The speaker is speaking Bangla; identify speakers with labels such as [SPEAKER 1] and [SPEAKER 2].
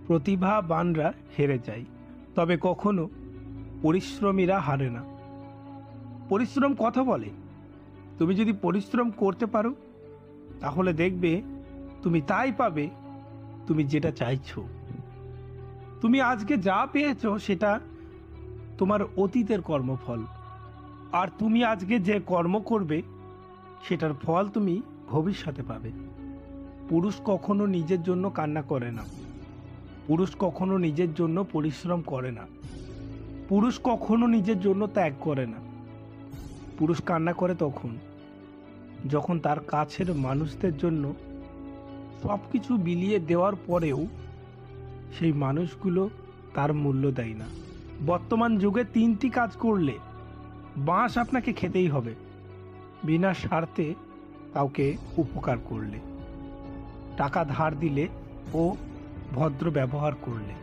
[SPEAKER 1] প্রতিভাবানরা হেরে যায়, তবে কখনো পরিশ্রমীরা হারে না। পরিশ্রম কথা বলে। তুমি যদি পরিশ্রম করতে পারো তাহলে দেখবে তুমি তাই পাবে, তুমি যেটা চাইছো। তুমি আজকে যা পেয়েছো সেটা তোমার অতীতের কর্মফল, আর তুমি আজকে যে কর্ম করবে সেটার ফল তুমি ভবিষ্যতে পাবে। পুরুষ কখনো নিজের জন্য কান্না করে না, পুরুষ কখনো নিজের জন্য পরিশ্রম করে না, পুরুষ কখনো নিজের জন্য ত্যাগ করে না। পুরুষ কান্না করে তখন যখন তার কাছের মানুষদের জন্য সব কিছু বিলিয়ে দেওয়ার পরেও সেই মানুষগুলো তার মূল্য দেয় না। বর্তমান যুগে 3টি কাজ করলে বাঁশ আপনাকে খেতেই হবে, বিনা স্বার্থে কাউকে উপকার করলে, টাকা ধার দিলে ও ভদ্র ব্যবহার করলে।